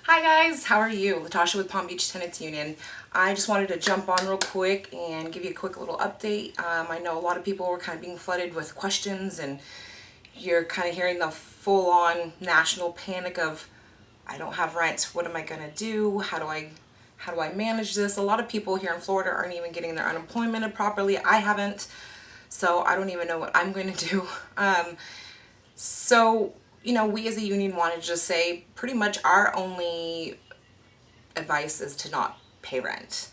Hi guys, how are you? Latasha with Palm Beach Tenants Union. I just wanted to jump on real quick and give you a quick little update. I know a lot of people were kind of being flooded with questions and you're kind of hearing the full-on national panic of, I don't have rent, what am I gonna do? How do I manage this? A lot of people here in Florida aren't even getting their unemployment properly. I haven't, so I don't even know what I'm going to do. So, we as a union wanted to just say pretty much our only advice is to not pay rent.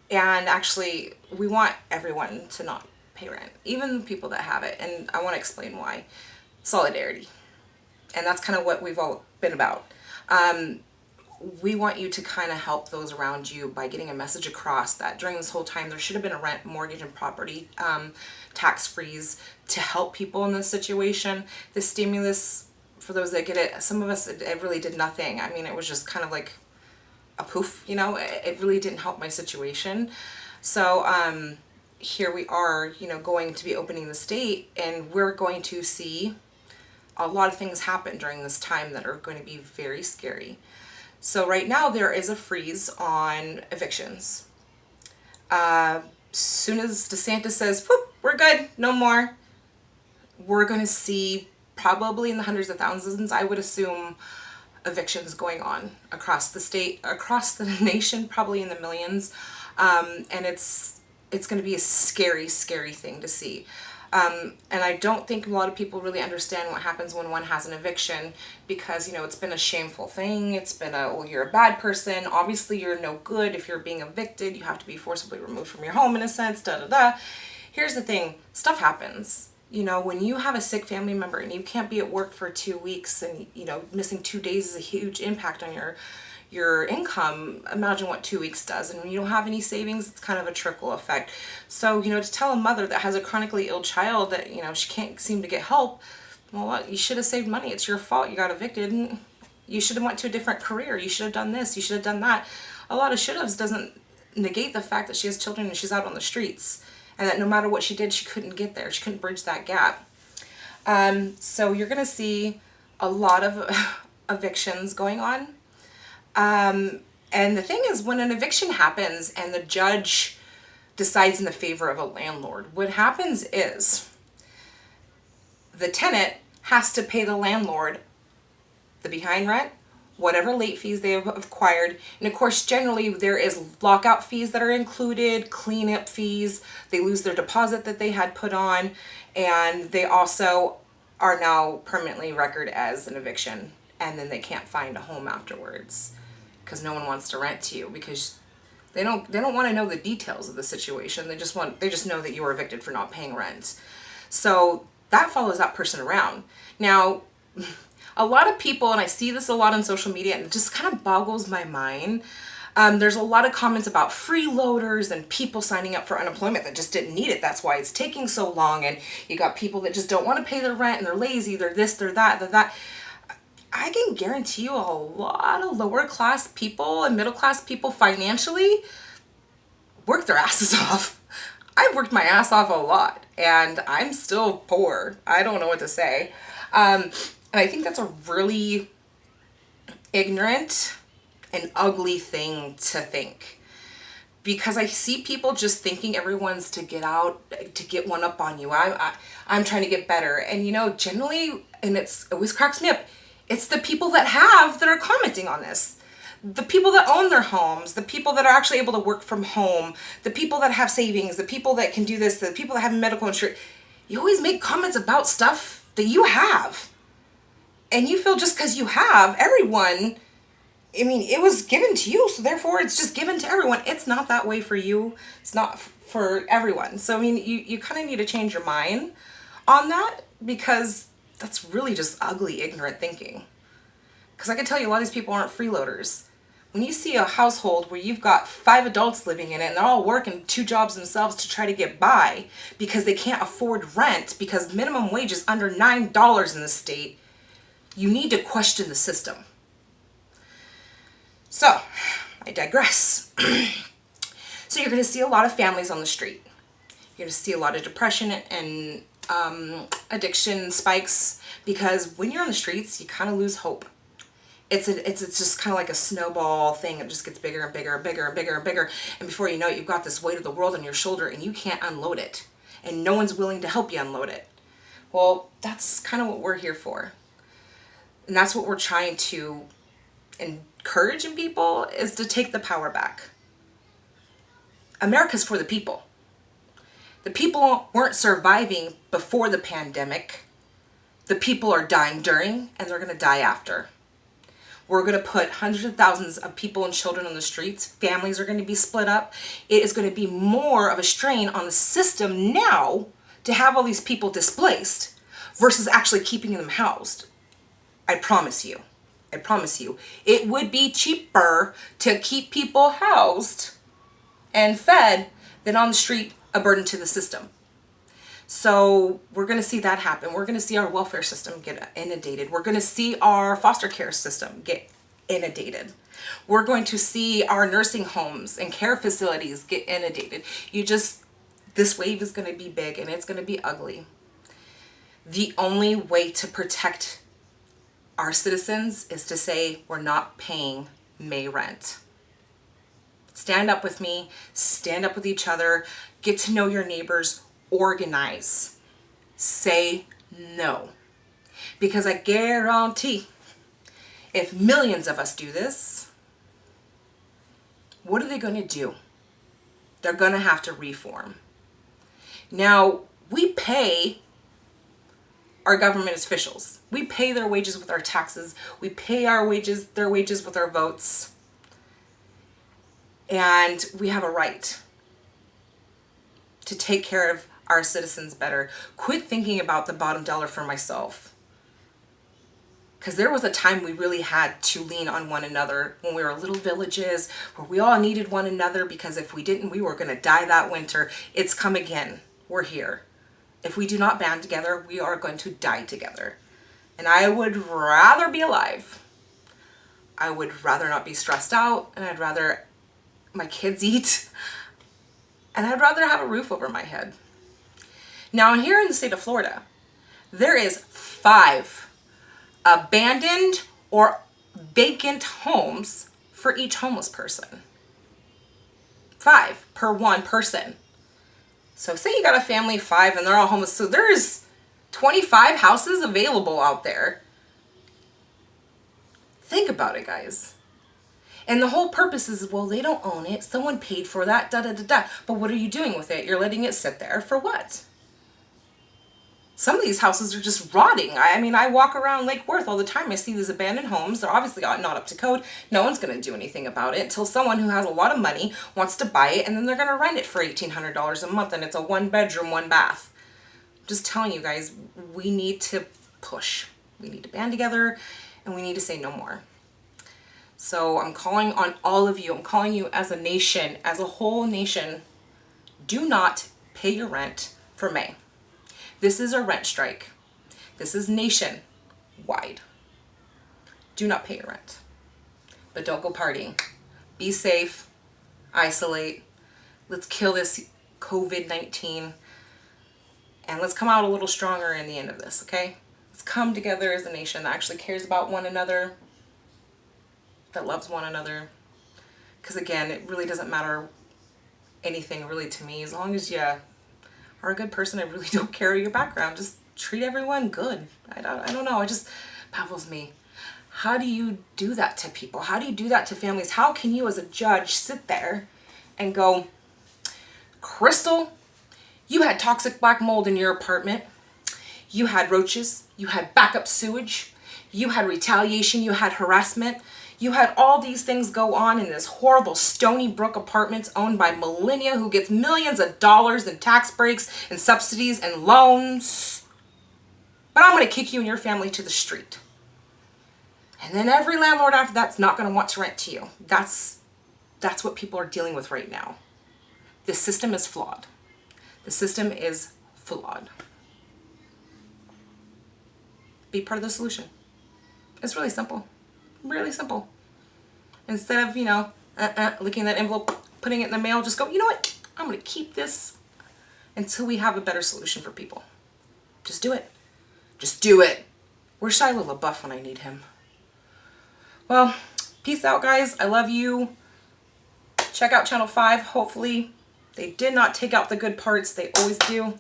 And actually, we want everyone to not pay rent, even people that have it. And I want to explain why. Solidarity. And that's kind of what we've all been about. We want you to kind of help those around you by getting a message across that during this whole time there should have been a rent, mortgage, and property tax freeze to help people in this situation. The stimulus, for those that get it, some of us, it really did nothing. I mean, it was just kind of like a poof, it really didn't help my situation. So here we are, going to be opening the state, and we're going to see a lot of things happen during this time that are going to be very scary. So right now there is a freeze on evictions. Soon as DeSantis says, whoop, we're good, no more, we're going to see probably in the hundreds of thousands, I would assume, evictions going on across the state, across the nation, probably in the millions. And it's going to be a scary, scary thing to see. And I don't think a lot of people really understand what happens when one has an eviction because, it's been a shameful thing. It's been well, you're a bad person. Obviously, you're no good. If you're being evicted, you have to be forcibly removed from your home in a sense, da da da. Here's the thing, stuff happens. When you have a sick family member and you can't be at work for 2 weeks and, missing 2 days is a huge impact on your income. Imagine what 2 weeks does. And when you don't have any savings, it's kind of a trickle effect. So, to tell a mother that has a chronically ill child that, she can't seem to get help, well, you should have saved money. It's your fault you got evicted. You should have went to a different career. You should have done this. You should have done that. A lot of should haves doesn't negate the fact that she has children and she's out on the streets. And that no matter what she did, she couldn't get there. She couldn't bridge that gap. So you're going to see a lot of evictions going on. And the thing is, when an eviction happens and the judge decides in the favor of a landlord, what happens is the tenant has to pay the landlord the behind rent, whatever late fees they have acquired. And of course, generally there is lockout fees that are included, cleanup fees. They lose their deposit that they had put on, and they also are now permanently recorded as an eviction, and then they can't find a home afterwards because no one wants to rent to you because they don't want to know the details of the situation. They just know that you were evicted for not paying rent. So that follows that person around. Now, a lot of people, and I see this a lot on social media, and it just kind of boggles my mind. There's a lot of comments about freeloaders and people signing up for unemployment that just didn't need it. That's why it's taking so long. And you got people that just don't want to pay their rent and they're lazy. They're this, they're that, they're that. I can guarantee you a lot of lower class people and middle class people financially work their asses off. I've worked my ass off a lot and I'm still poor. I don't know what to say. And I think that's a really ignorant and ugly thing to think. Because I see people just thinking everyone's to get out, to get one up on you. I'm trying to get better. And generally, and it always cracks me up, it's the people that are commenting on this. The people that own their homes, the people that are actually able to work from home, the people that have savings, the people that can do this, the people that have medical insurance. You always make comments about stuff that you have. And you feel just because you have, everyone, I mean, it was given to you, so therefore it's just given to everyone. It's not that way for you. It's not for everyone. So, I mean, you kind of need to change your mind on that because that's really just ugly, ignorant thinking. Because I can tell you a lot of these people aren't freeloaders. When you see a household where you've got 5 adults living in it and they're all working 2 jobs themselves to try to get by because they can't afford rent because minimum wage is under $9 in the state, you need to question the system. So, I digress. So you're going to see a lot of families on the street. You're going to see a lot of depression and addiction spikes because when you're on the streets, you kind of lose hope. It's just kind of like a snowball thing. It just gets bigger and bigger and bigger and bigger and bigger. And before you know it, you've got this weight of the world on your shoulder and you can't unload it. And no one's willing to help you unload it. Well, that's kind of what we're here for. And that's what we're trying to encourage in people, is to take the power back. America's for the people. The people weren't surviving before the pandemic. The people are dying during, and they're going to die after. We're going to put hundreds of thousands of people and children on the streets. Families are going to be split up. It is going to be more of a strain on the system now to have all these people displaced versus actually keeping them housed. I promise you. I promise you. It would be cheaper to keep people housed and fed than on the street, a burden to the system. So we're going to see that happen. We're going to see our welfare system get inundated. We're going to see our foster care system get inundated. We're going to see our nursing homes and care facilities get inundated. This wave is going to be big and it's going to be ugly. The only way to protect our citizens is to say we're not paying May rent. Stand up with me, stand up with each other, get to know your neighbors, organize, say no. Because I guarantee if millions of us do this, what are they going to do? They're going to have to reform. Now, we pay our government officials. We pay their wages with our taxes. We pay their wages with our votes. And we have a right to take care of our citizens better. Quit thinking about the bottom dollar for myself. Because there was a time we really had to lean on one another when we were little villages where we all needed one another, because if we didn't, we were going to die that winter. It's come again. We're here. If we do not band together, we are going to die together. And I would rather be alive. I would rather not be stressed out, and I'd rather my kids eat, and I'd rather have a roof over my head. Now, here in the state of Florida, there is 5 abandoned or vacant homes for each homeless person. 5 per one person. So say you got a family of 5 and they're all homeless. So there's 25 houses available out there. Think about it, guys. And the whole purpose is, well, they don't own it. Someone paid for that, da da da da. But what are you doing with it? You're letting it sit there for what? Some of these houses are just rotting. I mean, I walk around Lake Worth all the time. I see these abandoned homes. They're obviously not up to code. No one's going to do anything about it until someone who has a lot of money wants to buy it, and then they're going to rent it for $1,800 a month, and it's a 1-bedroom, 1-bath. I'm just telling you guys, we need to push. We need to band together, and we need to say no more. So I'm calling on all of you. I'm calling you as a nation, as a whole nation. Do not pay your rent for May. This is a rent strike. This is nationwide. Do not pay your rent. But don't go partying. Be safe. Isolate. Let's kill this COVID-19. And let's come out a little stronger in the end of this, okay? Let's come together as a nation that actually cares about one another, that loves one another. Because again, it really doesn't matter anything really to me. As long as you are a good person, I really don't care your background. Just treat everyone good. I don't know. It just baffles me. How do you do that to people? How do you do that to families? How can you as a judge sit there and go, Crystal, you had toxic black mold in your apartment. You had roaches. You had backup sewage. You had retaliation. You had harassment. You had all these things go on in this horrible Stony Brook apartments owned by millennia who gets millions of dollars in tax breaks and subsidies and loans. But I'm going to kick you and your family to the street. And then every landlord after that's not going to want to rent to you. That's what people are dealing with right now. The system is flawed. The system is flawed. Be part of the solution. It's really simple. Really simple. Instead of, licking that envelope, putting it in the mail, just go, you know what? I'm going to keep this until we have a better solution for people. Just do it. Just do it. Where's Shia LaBeouf when I need him? Well, peace out, guys. I love you. Check out Channel 5. Hopefully they did not take out the good parts. They always do.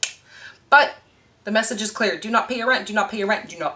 But the message is clear. Do not pay your rent. Do not pay your rent. Do not pay